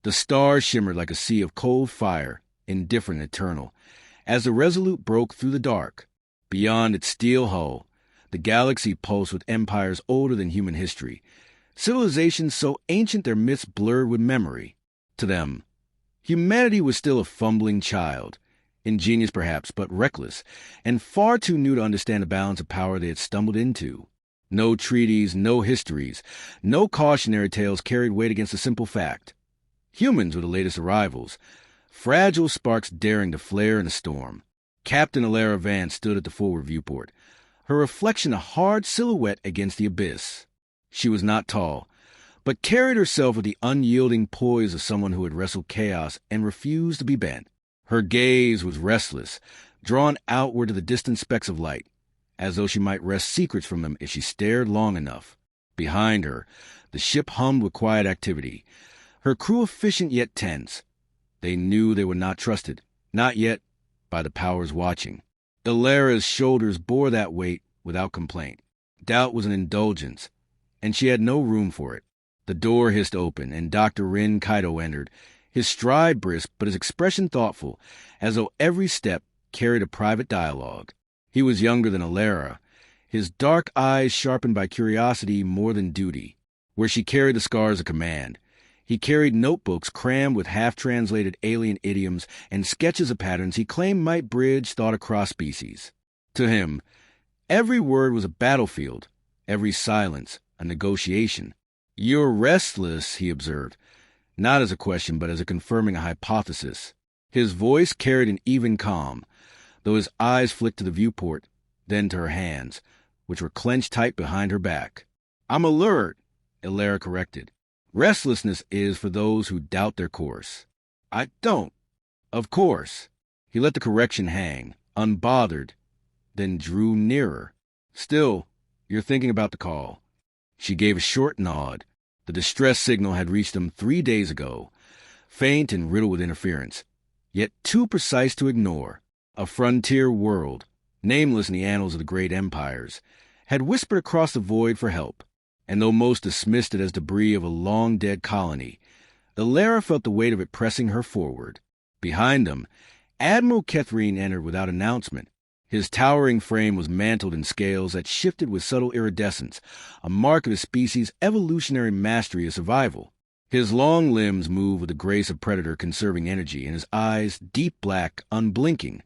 The stars shimmered like a sea of cold fire, indifferent and eternal, as the Resolute broke through the dark. Beyond its steel hull, the galaxy pulsed with empires older than human history, civilizations so ancient their myths blurred with memory. To them, humanity was still a fumbling child, ingenious perhaps, but reckless, and far too new to understand the balance of power they had stumbled into. No treaties, no histories, no cautionary tales carried weight against the simple fact. Humans were the latest arrivals, fragile sparks daring to flare in a storm. Captain Alara Vance stood at the forward viewport, her reflection a hard silhouette against the abyss. She was not tall, but carried herself with the unyielding poise of someone who had wrestled chaos and refused to be bent. Her gaze was restless, drawn outward to the distant specks of light, as though she might wrest secrets from them if she stared long enough. Behind her, the ship hummed with quiet activity, her crew efficient yet tense. They knew they were not trusted, not yet, by the powers watching. Alara's shoulders bore that weight without complaint. Doubt was an indulgence, and she had no room for it. The door hissed open, and Dr. Rin Kaido entered, his stride brisk but his expression thoughtful, as though every step carried a private dialogue. He was younger than Alara, his dark eyes sharpened by curiosity more than duty. Where she carried the scars of command, he carried notebooks crammed with half-translated alien idioms and sketches of patterns he claimed might bridge thought across species. To him, every word was a battlefield, every silence a negotiation. "You're restless," he observed, not as a question but as a confirming a hypothesis. His voice carried an even calm, though his eyes flicked to the viewport, then to her hands, which were clenched tight behind her back. "I'm alert," Alara corrected. "Restlessness is for those who doubt their course." "I don't." "Of course." He let the correction hang, unbothered, then drew nearer. "Still, you're thinking about the call." She gave a short nod. The distress signal had reached them 3 days ago, faint and riddled with interference, yet too precise to ignore. A frontier world, nameless in the annals of the great empires, had whispered across the void for help. And though most dismissed it as debris of a long-dead colony, Alara felt the weight of it pressing her forward. Behind them, Admiral Kethrine entered without announcement. His towering frame was mantled in scales that shifted with subtle iridescence, a mark of his species' evolutionary mastery of survival. His long limbs moved with the grace of predator conserving energy, and his eyes, deep black, unblinking,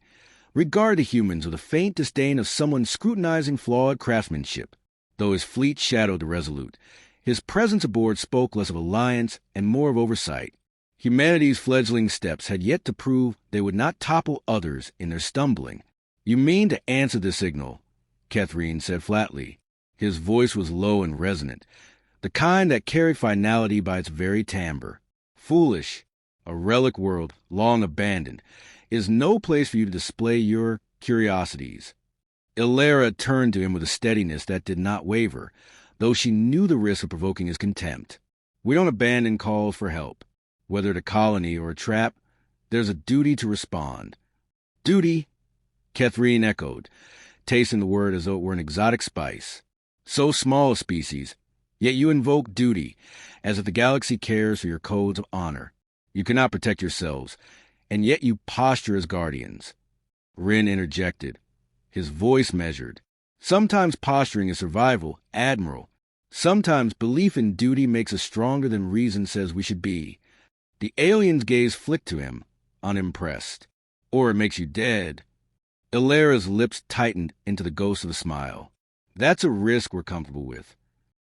regarded humans with a faint disdain of someone scrutinizing flawed craftsmanship. Though his fleet shadowed the Resolute, his presence aboard spoke less of alliance and more of oversight. Humanity's fledgling steps had yet to prove they would not topple others in their stumbling. "You mean to answer the signal," Kethrine said flatly. His voice was low and resonant, the kind that carried finality by its very timbre. "Foolish, a relic world, long abandoned, is no place for you to display your curiosities." Alara turned to him with a steadiness that did not waver, though she knew the risk of provoking his contempt. "We don't abandon calls for help. Whether at a colony or a trap, there's a duty to respond." "Duty," Kethrine echoed, tasting the word as though it were an exotic spice. "So small a species, yet you invoke duty, as if the galaxy cares for your codes of honor. You cannot protect yourselves, and yet you posture as guardians." Rin interjected, his voice measured. "Sometimes posturing is survival, Admiral. Sometimes belief in duty makes us stronger than reason says we should be." The alien's gaze flicked to him, unimpressed. "Or it makes you dead." Alara's lips tightened into the ghost of a smile. "That's a risk we're comfortable with."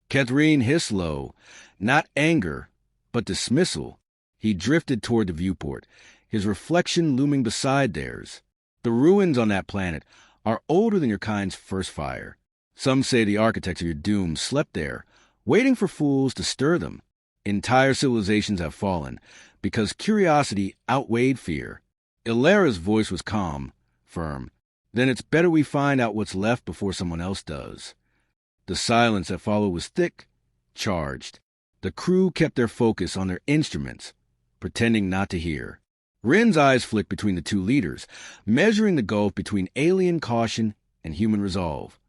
Kethrine hissed low, not anger, but dismissal. He drifted toward the viewport, his reflection looming beside theirs. "The ruins on that planet are older than your kind's first fire. Some say the architects of your doom slept there, waiting for fools to stir them. Entire civilizations have fallen, because curiosity outweighed fear." Alara's voice was calm, firm. "Then it's better we find out what's left before someone else does." The silence that followed was thick, charged. The crew kept their focus on their instruments, pretending not to hear. Rin's eyes flicked between the two leaders, measuring the gulf between alien caution and human resolve,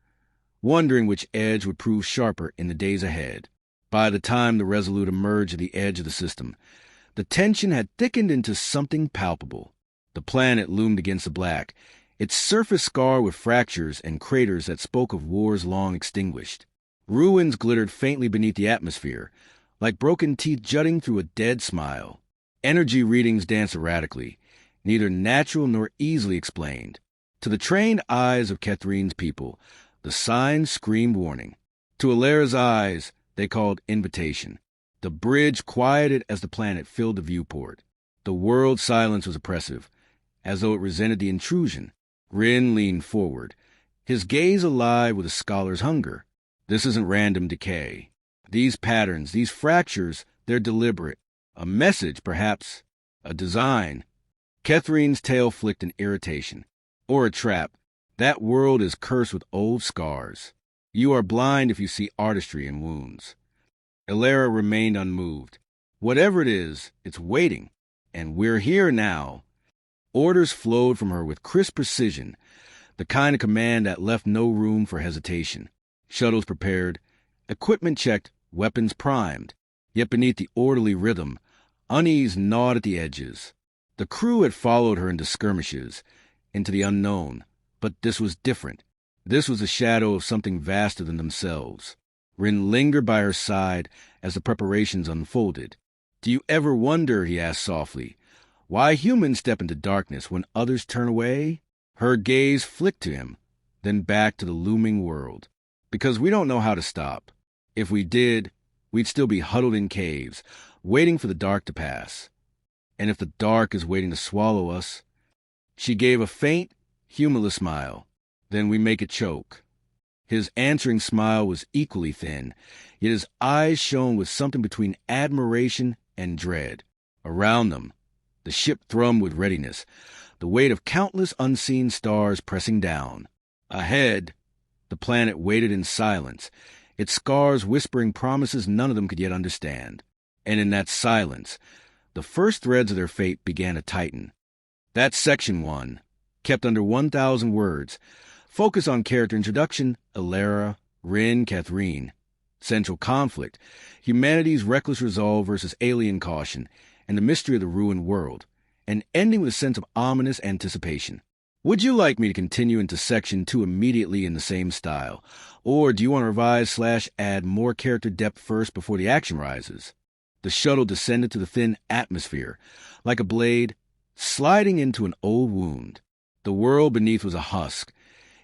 wondering which edge would prove sharper in the days ahead. By the time the Resolute emerged at the edge of the system, The tension had thickened into something palpable. The planet loomed against the black, its surface scarred with fractures and craters that spoke of wars long extinguished. Ruins glittered faintly beneath the atmosphere, like broken teeth jutting through a dead smile. Energy readings danced erratically, neither natural nor easily explained. To the trained eyes of Catherine's people, the signs screamed warning. To Alera's eyes, they called invitation. The bridge quieted as the planet filled the viewport. The world's silence was oppressive, as though it resented the intrusion. Rin leaned forward, his gaze alive with a scholar's hunger. This isn't random decay. These patterns, these fractures, they're deliberate. A message, perhaps. A design. Catherine's tail flicked in irritation. Or a trap. That world is cursed with old scars. You are blind if you see artistry in wounds. Alera remained unmoved. Whatever it is, it's waiting. And we're here now. Orders flowed from her with crisp precision, the kind of command that left no room for hesitation. Shuttles prepared, equipment checked, weapons primed. Yet beneath the orderly rhythm, unease gnawed at the edges. The crew had followed her into skirmishes, into the unknown. But this was different. This was a shadow of something vaster than themselves. Rin lingered by her side as the preparations unfolded. "Do you ever wonder," he asked softly, "why humans step into darkness when others turn away?" Her gaze flicked to him, then back to the looming world. "Because we don't know how to stop. If we did, we'd still be huddled in caves, waiting for the dark to pass. And if the dark is waiting to swallow us..." She gave a faint, humorless smile. "Then we make it choke." His answering smile was equally thin, yet his eyes shone with something between admiration and dread. Around them, the ship thrummed with readiness, the weight of countless unseen stars pressing down. Ahead, the planet waited in silence, its scars whispering promises none of them could yet understand. And in that silence, the first threads of their fate began to tighten. That's Section 1, kept under 1,000 words. Focus on character introduction: Alera, Rin, Catherine. Central conflict: humanity's reckless resolve versus alien caution, and the mystery of the ruined world. And ending with a sense of ominous anticipation. Would you like me to continue into Section 2 immediately in the same style? Or do you want to revise/add more character depth first before the action rises? The shuttle descended to the thin atmosphere, like a blade, sliding into an old wound. The world beneath was a husk,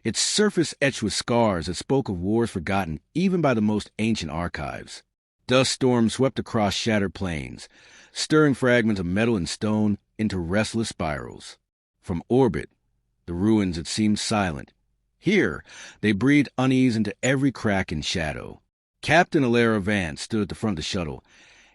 its surface etched with scars that spoke of wars forgotten even by the most ancient archives. Dust storms swept across shattered plains, stirring fragments of metal and stone into restless spirals. From orbit, the ruins had seemed silent. Here, they breathed unease into every crack and shadow. Captain Alera Vance stood at the front of the shuttle,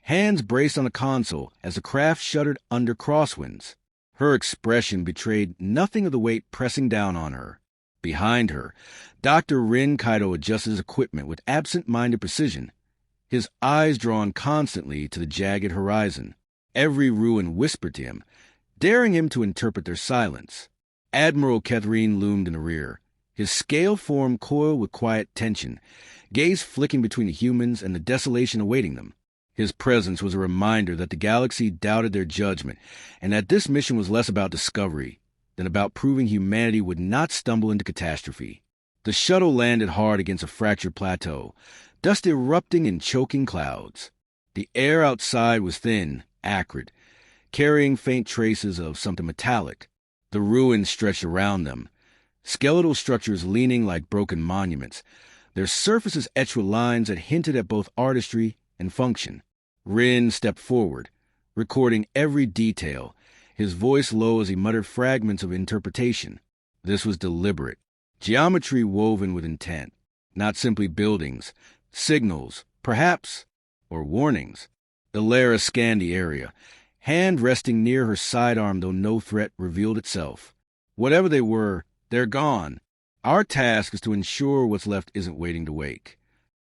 hands braced on the console as the craft shuddered under crosswinds. Her expression betrayed nothing of the weight pressing down on her. Behind her, Dr. Rin Kaido adjusted his equipment with absent-minded precision, his eyes drawn constantly to the jagged horizon. Every ruin whispered to him, daring him to interpret their silence. Admiral Catherine loomed in the rear, his scale form coiled with quiet tension, gaze flicking between the humans and the desolation awaiting them. His presence was a reminder that the galaxy doubted their judgment, and that this mission was less about discovery than about proving humanity would not stumble into catastrophe. The shuttle landed hard against a fractured plateau, dust erupting in choking clouds. The air outside was thin, acrid, carrying faint traces of something metallic. The ruins stretched around them, skeletal structures leaning like broken monuments, their surfaces etched with lines that hinted at both artistry and function. Rin stepped forward, recording every detail, his voice low as he muttered fragments of interpretation. This was deliberate, geometry woven with intent, not simply buildings, signals, perhaps, or warnings. Alera scanned the area, hand resting near her sidearm though no threat revealed itself. Whatever they were, they're gone. Our task is to ensure what's left isn't waiting to wake.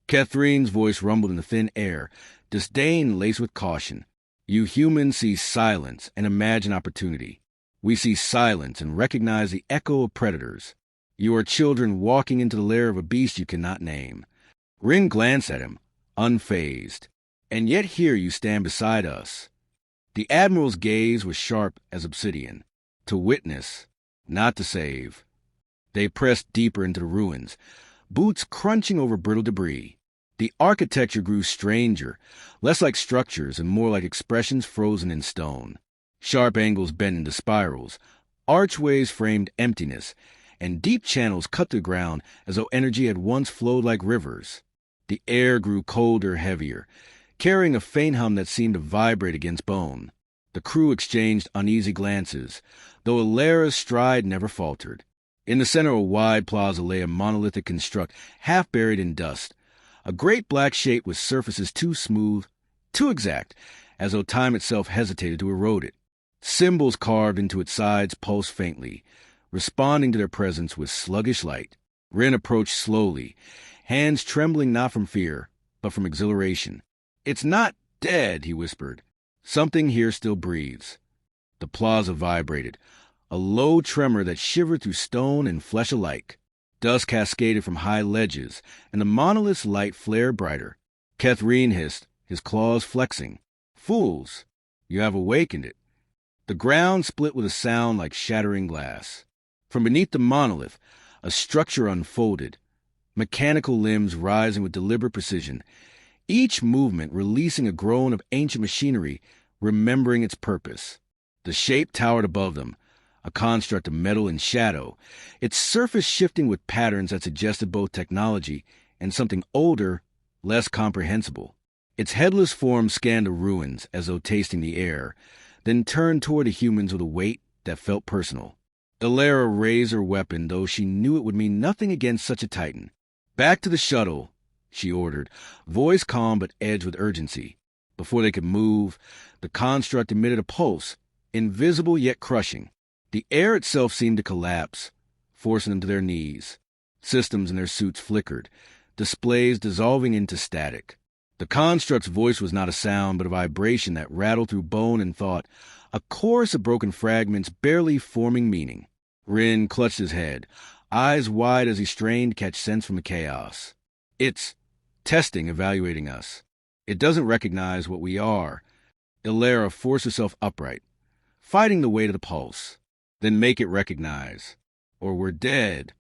Catherine's voice rumbled in the thin air, disdain laced with caution. You humans see silence and imagine opportunity. We see silence and recognize the echo of predators. You are children walking into the lair of a beast you cannot name. Rin glanced at him, unfazed. And yet here you stand beside us. The Admiral's gaze was sharp as obsidian. To witness, not to save. They pressed deeper into the ruins, boots crunching over brittle debris. The architecture grew stranger, less like structures and more like expressions frozen in stone. Sharp angles bent into spirals, archways framed emptiness, and deep channels cut the ground as though energy had once flowed like rivers. The air grew colder, heavier, carrying a faint hum that seemed to vibrate against bone. The crew exchanged uneasy glances, though Alara's stride never faltered. In the center of a wide plaza lay a monolithic construct, half buried in dust, a great black shape with surfaces too smooth, too exact, as though time itself hesitated to erode it. Symbols carved into its sides pulsed faintly, responding to their presence with sluggish light. Rin approached slowly, hands trembling not from fear, but from exhilaration. "It's not dead," he whispered. "Something here still breathes." The plaza vibrated, a low tremor that shivered through stone and flesh alike. Dust cascaded from high ledges, and the monolith's light flared brighter. Kethrine hissed, his claws flexing. "Fools, you have awakened it." The ground split with a sound like shattering glass. From beneath the monolith, a structure unfolded, mechanical limbs rising with deliberate precision, each movement releasing a groan of ancient machinery, remembering its purpose. The shape towered above them, a construct of metal and shadow, its surface shifting with patterns that suggested both technology and something older, less comprehensible. Its headless form scanned the ruins as though tasting the air, then turned toward the humans with a weight that felt personal. Alara raised her weapon, though she knew it would mean nothing against such a titan. "Back to the shuttle," she ordered, voice calm but edged with urgency. Before they could move, the construct emitted a pulse, invisible yet crushing. The air itself seemed to collapse, forcing them to their knees. Systems in their suits flickered, displays dissolving into static. The construct's voice was not a sound, but a vibration that rattled through bone and thought, a chorus of broken fragments barely forming meaning. Rin clutched his head, eyes wide as he strained to catch sense from the chaos. "It's testing, evaluating us. It doesn't recognize what we are." Alara forced herself upright, fighting the weight of the pulse. "Then make it recognize, or we're dead."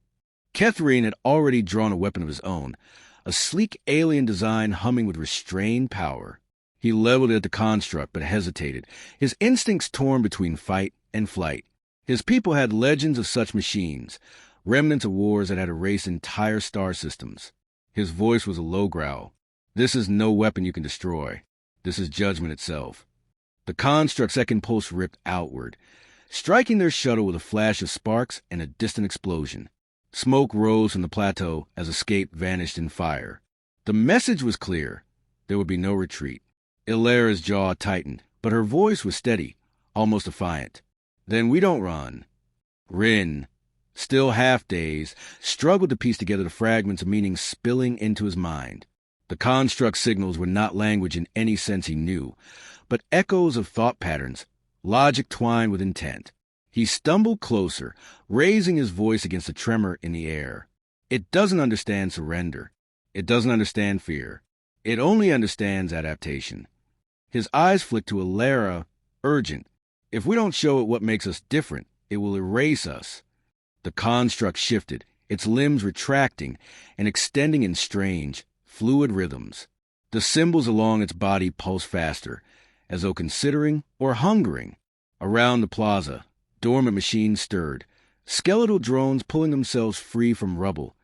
Kethrine had already drawn a weapon of his own, a sleek alien design humming with restrained power. He leveled it at the construct, but hesitated, his instincts torn between fight and flight. His people had legends of such machines, remnants of wars that had erased entire star systems. His voice was a low growl. "This is no weapon you can destroy. This is judgment itself." The construct's second pulse ripped outward, striking their shuttle with a flash of sparks and a distant explosion. Smoke rose from the plateau as escape vanished in fire. The message was clear. There would be no retreat. Alara's jaw tightened, but her voice was steady, almost defiant. "Then we don't run." Rin, still half-dazed, struggled to piece together the fragments of meaning spilling into his mind. The construct signals were not language in any sense he knew, but echoes of thought patterns, logic twined with intent. He stumbled closer, raising his voice against the tremor in the air. "It doesn't understand surrender. It doesn't understand fear. It only understands adaptation." His eyes flicked to Alara, urgent. "If we don't show it what makes us different, it will erase us." The construct shifted, its limbs retracting and extending in strange, fluid rhythms. The symbols along its body pulsed faster, as though considering or hungering. Around the plaza, dormant machines stirred, skeletal drones pulling themselves free from rubble,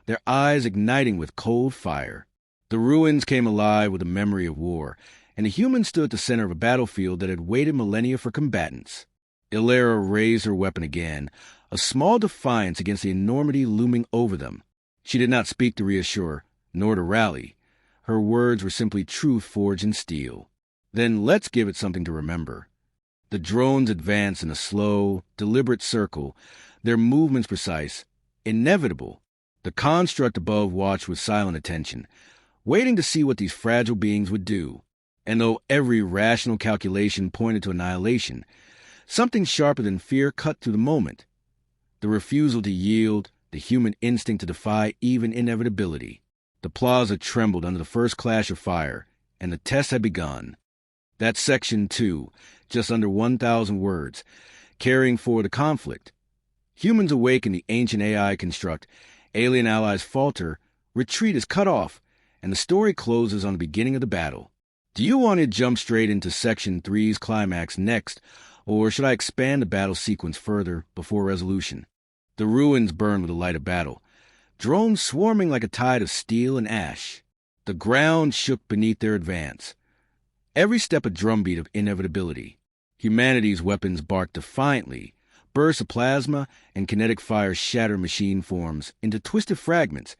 their eyes igniting with cold fire. The ruins came alive with the memory of war, and the humans stood at the center of a battlefield that had waited millennia for combatants. Alara raised her weapon again, a small defiance against the enormity looming over them. She did not speak to reassure, nor to rally. Her words were simply truth forged in steel. "Then let's give it something to remember." The drones advanced in a slow, deliberate circle, their movements precise, inevitable. The construct above watched with silent attention, waiting to see what these fragile beings would do. And though every rational calculation pointed to annihilation, something sharper than fear cut through the moment. The refusal to yield, the human instinct to defy even inevitability. The plaza trembled under the first clash of fire, and the test had begun. That's Section 2, just under 1,000 words, carrying forward the conflict. Humans awaken the ancient AI construct, alien allies falter, retreat is cut off, and the story closes on the beginning of the battle. Do you want to jump straight into Section 3's climax next, or should I expand the battle sequence further before resolution? The ruins burn with the light of battle, drones swarming like a tide of steel and ash. The ground shook beneath their advance. Every step a drumbeat of inevitability. Humanity's weapons barked defiantly. Bursts of plasma and kinetic fire shattered machine forms into twisted fragments.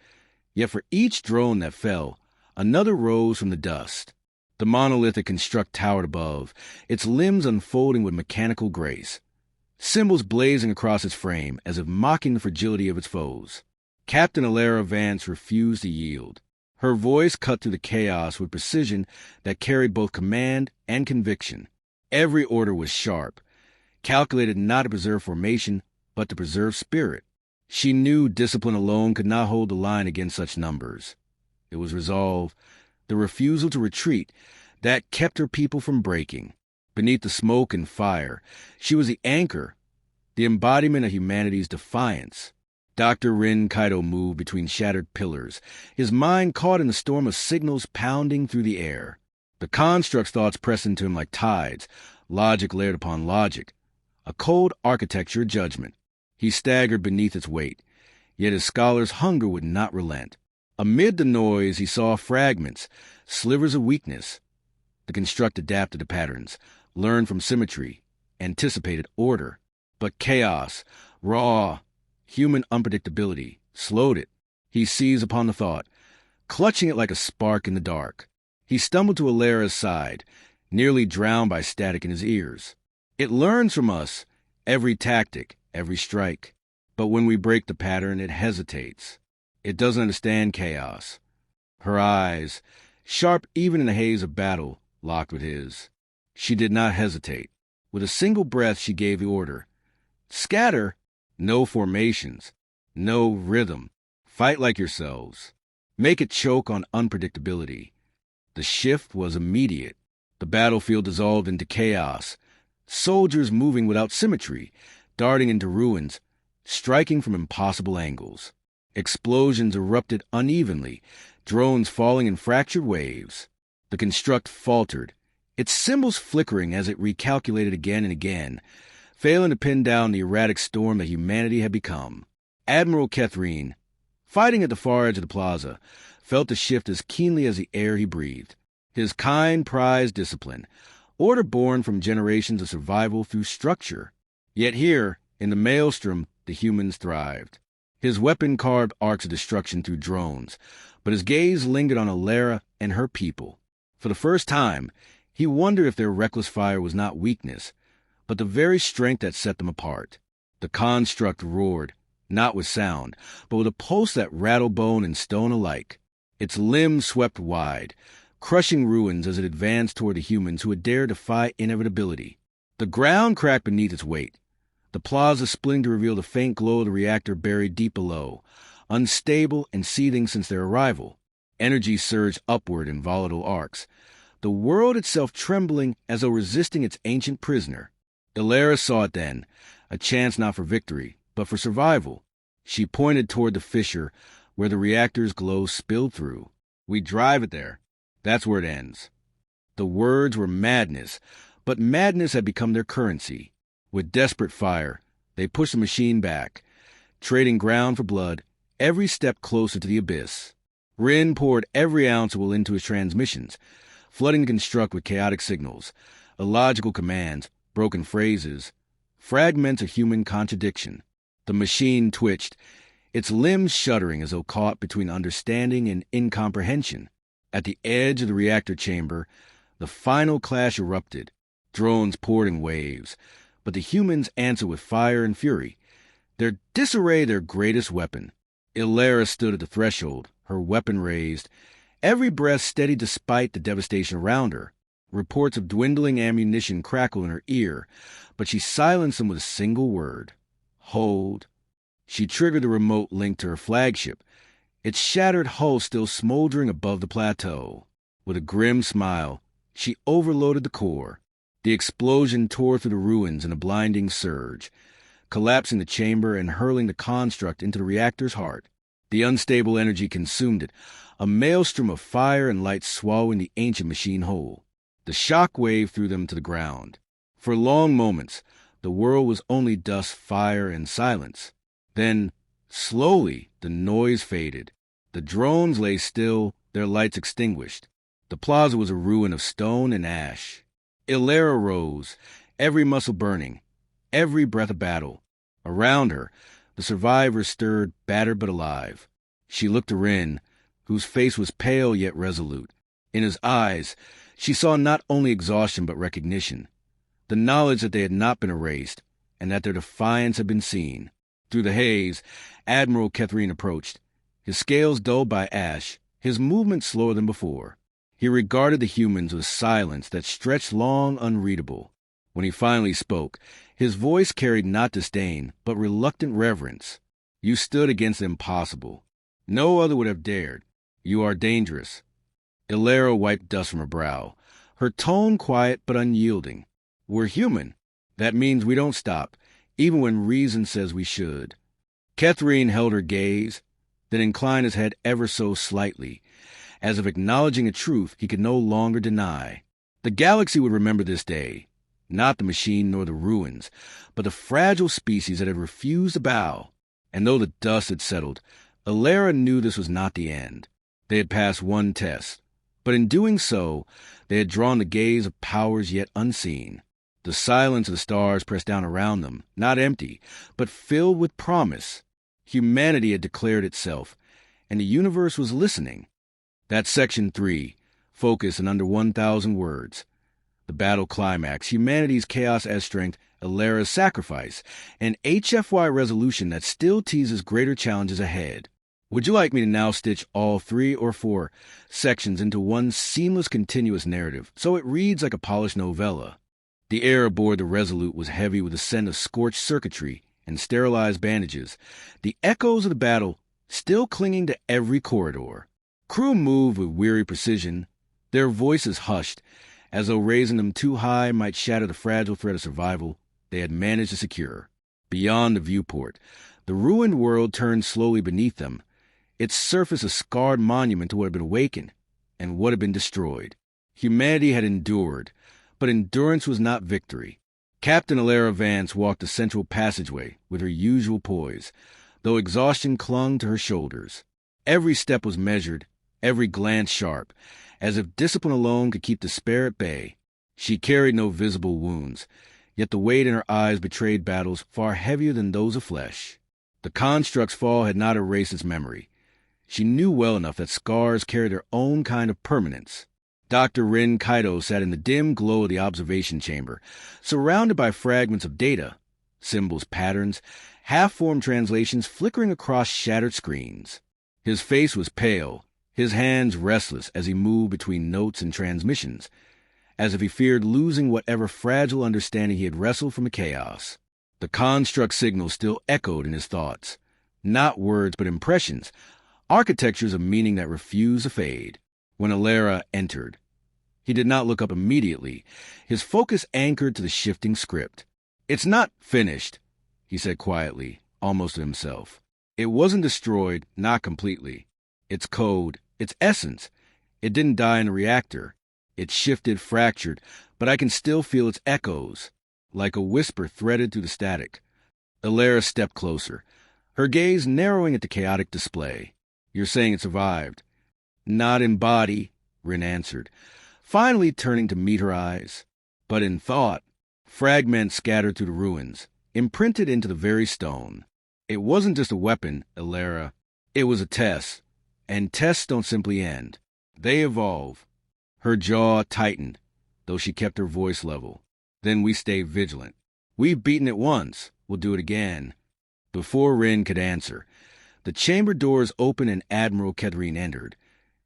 Yet for each drone that fell, another rose from the dust. The monolithic construct towered above, its limbs unfolding with mechanical grace. Symbols blazing across its frame as if mocking the fragility of its foes. Captain Alara Vance refused to yield. Her voice cut through the chaos with precision that carried both command and conviction. Every order was sharp, calculated not to preserve formation, but to preserve spirit. She knew discipline alone could not hold the line against such numbers. It was resolve, the refusal to retreat, that kept her people from breaking. Beneath the smoke and fire, she was the anchor, the embodiment of humanity's defiance. Dr. Rin Kaido moved between shattered pillars, his mind caught in the storm of signals pounding through the air. The construct's thoughts pressed into him like tides, logic layered upon logic, a cold architecture judgment. He staggered beneath its weight, yet his scholar's hunger would not relent. Amid the noise, he saw fragments, slivers of weakness. The construct adapted to patterns, learned from symmetry, anticipated order. But chaos, raw, human unpredictability, slowed it. He seized upon the thought, clutching it like a spark in the dark. He stumbled to Alara's side, nearly drowned by static in his ears. It learns from us, every tactic, every strike. But when we break the pattern, it hesitates. It doesn't understand chaos. Her eyes, sharp even in the haze of battle, locked with his. She did not hesitate. With a single breath, she gave the order. Scatter! No formations. No rhythm. Fight like yourselves. Make it choke on unpredictability. The shift was immediate. The battlefield dissolved into chaos. Soldiers moving without symmetry, darting into ruins, striking from impossible angles. Explosions erupted unevenly, drones falling in fractured waves. The construct faltered, its symbols flickering as it recalculated again and again, failing to pin down the erratic storm that humanity had become. Admiral Kethrine, fighting at the far edge of the plaza, felt the shift as keenly as the air he breathed. His kind prized discipline, order born from generations of survival through structure. Yet here, in the maelstrom, the humans thrived. His weapon carved arcs of destruction through drones, but his gaze lingered on Alara and her people. For the first time, he wondered if their reckless fire was not weakness, but the very strength that set them apart. The construct roared, not with sound, but with a pulse that rattled bone and stone alike. Its limbs swept wide, crushing ruins as it advanced toward the humans who had dared defy inevitability. The ground cracked beneath its weight, the plaza splitting to reveal the faint glow of the reactor buried deep below, unstable and seething since their arrival. Energy surged upward in volatile arcs, the world itself trembling as though resisting its ancient prisoner. Alara saw it then, a chance not for victory, but for survival. She pointed toward the fissure where the reactor's glow spilled through. We drive it there. That's where it ends. The words were madness, but madness had become their currency. With desperate fire, they pushed the machine back, trading ground for blood, every step closer to the abyss. Rin poured every ounce of will into his transmissions, flooding the construct with chaotic signals, illogical commands, broken phrases, fragments of human contradiction. The machine twitched, its limbs shuddering as though caught between understanding and incomprehension. At the edge of the reactor chamber, the final clash erupted. Drones poured in waves, but the humans answered with fire and fury, their disarray their greatest weapon. Alara stood at the threshold, her weapon raised, every breath steady despite the devastation around her. Reports of dwindling ammunition crackled in her ear, but she silenced them with a single word. Hold. She triggered the remote link to her flagship, its shattered hull still smoldering above the plateau. With a grim smile, She overloaded the core. The explosion tore through the ruins in a blinding surge, collapsing the chamber and hurling the construct into the reactor's heart. The unstable energy consumed it, a maelstrom of fire and light swallowing the ancient machine whole. The shock wave threw them to the ground. For long moments, the world was only dust, fire, and silence. Then, slowly, the noise faded. The drones lay still, their lights extinguished. The plaza was a ruin of stone and ash. Ilera rose, every muscle burning, every breath a battle. Around her, the survivors stirred, battered but alive. She looked to Rin, whose face was pale yet resolute. In his eyes, she saw not only exhaustion but recognition, the knowledge that they had not been erased, and that their defiance had been seen. Through the haze, Admiral Catherine approached, his scales dulled by ash, his movement slower than before. He regarded the humans with silence that stretched long unreadable. When he finally spoke, his voice carried not disdain, but reluctant reverence. You stood against the impossible. No other would have dared. You are dangerous. Ilera wiped dust from her brow, her tone quiet but unyielding. We're human. That means we don't stop, even when reason says we should. Catherine held her gaze, then inclined his head ever so slightly, as if acknowledging a truth he could no longer deny. The galaxy would remember this day, not the machine nor the ruins, but the fragile species that had refused to bow. And though the dust had settled, Ilera knew this was not the end. They had passed one test, but in doing so, they had drawn the gaze of powers yet unseen. The silence of the stars pressed down around them, not empty, but filled with promise. Humanity had declared itself, and the universe was listening. That's Section 3, focus in under 1,000 words. The battle climax, humanity's chaos as strength, Ilera's sacrifice, an HFY resolution that still teases greater challenges ahead. Would you like me to now stitch all 3 or 4 sections into one seamless continuous narrative, so it reads like a polished novella? The air aboard the Resolute was heavy with the scent of scorched circuitry and sterilized bandages, the echoes of the battle still clinging to every corridor. Crew moved with weary precision, their voices hushed, as though raising them too high might shatter the fragile thread of survival they had managed to secure. Beyond the viewport, the ruined world turned slowly beneath them, its surface a scarred monument to what had been awakened and what had been destroyed. Humanity had endured, but endurance was not victory. Captain Ilera Vance walked the central passageway with her usual poise, though exhaustion clung to her shoulders. Every step was measured, every glance sharp, as if discipline alone could keep despair at bay. She carried no visible wounds, yet the weight in her eyes betrayed battles far heavier than those of flesh. The construct's fall had not erased its memory. She knew well enough that scars carry their own kind of permanence. Dr. Rin Kaito sat in the dim glow of the observation chamber, surrounded by fragments of data, symbols, patterns, half-formed translations flickering across shattered screens. His face was pale, his hands restless as he moved between notes and transmissions, as if he feared losing whatever fragile understanding he had wrestled from the chaos. The construct signals still echoed in his thoughts, not words but impressions, architectures of meaning that refused to fade. When Ilera entered, he did not look up immediately, his focus anchored to the shifting script. "It's not finished," he said quietly, almost to himself. "It wasn't destroyed, not completely. Its code, its essence, it didn't die in the reactor. It shifted, fractured, but I can still feel its echoes, like a whisper threaded through the static." Ilera stepped closer, her gaze narrowing at the chaotic display. "You're saying it survived?" "Not in body," Rin answered, finally turning to meet her eyes, "but in thought." Fragments scattered through the ruins, imprinted into the very stone. It wasn't just a weapon, Ilera. It was a test. And tests don't simply end. They evolve. Her jaw tightened, though she kept her voice level. "Then we stay vigilant. We've beaten it once. We'll do it again." Before Rin could answer, the chamber doors opened and Admiral Catherine entered,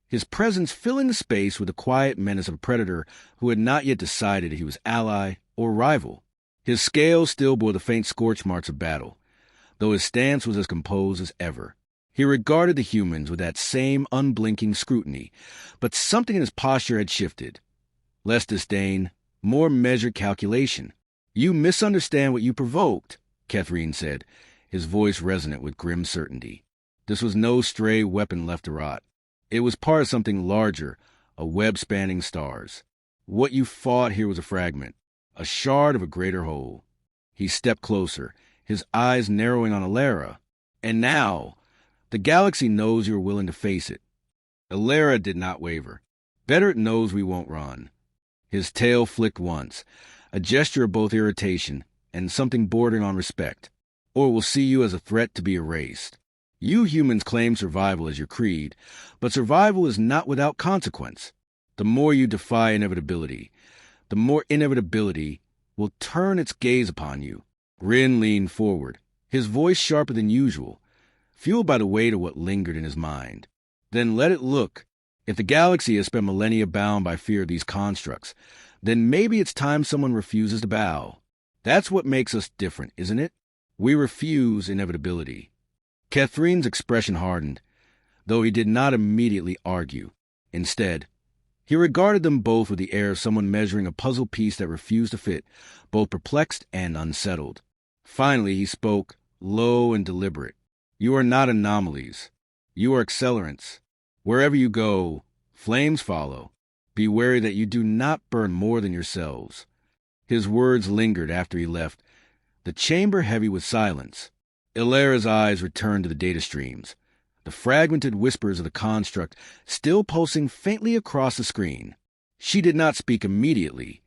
his presence filling the space with the quiet menace of a predator who had not yet decided if he was ally or rival. His scales still bore the faint scorch marks of battle, though his stance was as composed as ever. He regarded the humans with that same unblinking scrutiny, but something in his posture had shifted. Less disdain, more measured calculation. "You misunderstand what you provoked," Catherine said, his voice resonant with grim certainty. This was no stray weapon left to rot. It was part of something larger, a web spanning stars. What you fought here was a fragment, a shard of a greater whole. He stepped closer, his eyes narrowing on Alara. "And now, the galaxy knows you're willing to face it." Alara did not waver. "Better it knows we won't run." His tail flicked once, a gesture of both irritation and something bordering on respect. "Or we'll see you as a threat to be erased. You humans claim survival as your creed, but survival is not without consequence. The more you defy inevitability, the more inevitability will turn its gaze upon you." Rin leaned forward, his voice sharper than usual, fueled by the weight of what lingered in his mind. "Then let it look. If the galaxy has spent millennia bound by fear of these constructs, then maybe it's time someone refuses to bow. That's what makes us different, isn't it? We refuse inevitability." Catherine's expression hardened, though he did not immediately argue. Instead, he regarded them both with the air of someone measuring a puzzle piece that refused to fit, both perplexed and unsettled. Finally, he spoke, low and deliberate. "You are not anomalies. You are accelerants. Wherever you go, flames follow. Be wary that you do not burn more than yourselves." His words lingered after he left, the chamber heavy with silence. Alara's eyes returned to the data streams, the fragmented whispers of the construct still pulsing faintly across the screen. She did not speak immediately.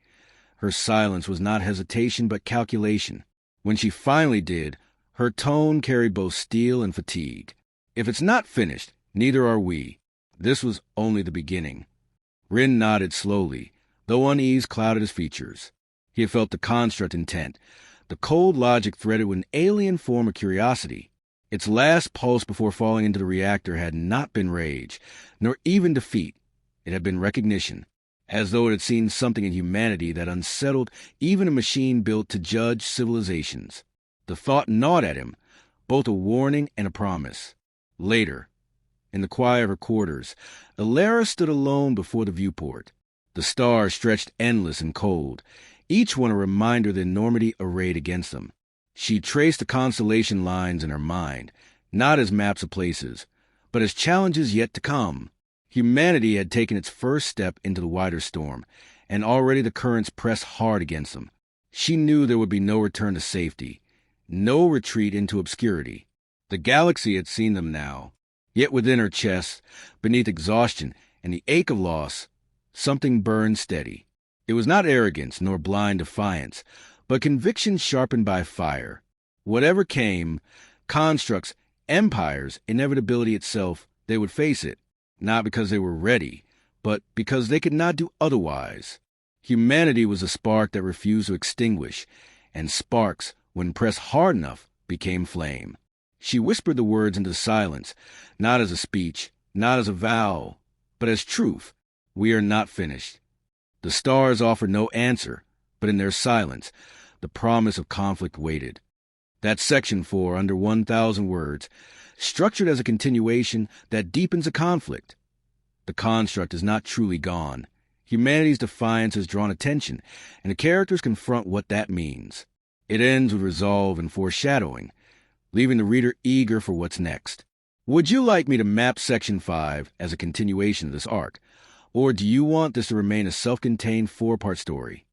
Her silence was not hesitation but calculation. When she finally did, her tone carried both steel and fatigue. "If it's not finished, neither are we. This was only the beginning." Rin nodded slowly, though unease clouded his features. He had felt the construct intent, the cold logic threaded with an alien form of curiosity. Its last pulse before falling into the reactor had not been rage, nor even defeat. It had been recognition, as though it had seen something in humanity that unsettled even a machine built to judge civilizations. The thought gnawed at him, both a warning and a promise. Later, in the quiet of her quarters, Alara stood alone before the viewport. The stars stretched endless and cold, each one a reminder of the enormity arrayed against them. She traced the constellation lines in her mind, not as maps of places, but as challenges yet to come. Humanity had taken its first step into the wider storm, and already the currents pressed hard against them. She knew there would be no return to safety, no retreat into obscurity. The galaxy had seen them now, yet within her chest, beneath exhaustion and the ache of loss, something burned steady. It was not arrogance nor blind defiance, but conviction sharpened by fire. Whatever came, constructs, empires, inevitability itself, they would face it, not because they were ready, but because they could not do otherwise. Humanity was a spark that refused to extinguish, and sparks, when pressed hard enough, became flame. She whispered the words into silence, not as a speech, not as a vow, but as truth. "We are not finished." The stars offered no answer, but in their silence, the promise of conflict waited. That Section 4, under 1,000 words, structured as a continuation that deepens a conflict. The construct is not truly gone. Humanity's defiance has drawn attention, and the characters confront what that means. It ends with resolve and foreshadowing, leaving the reader eager for what's next. Would you like me to map Section 5 as a continuation of this arc, or do you want this to remain a self-contained 4-part story?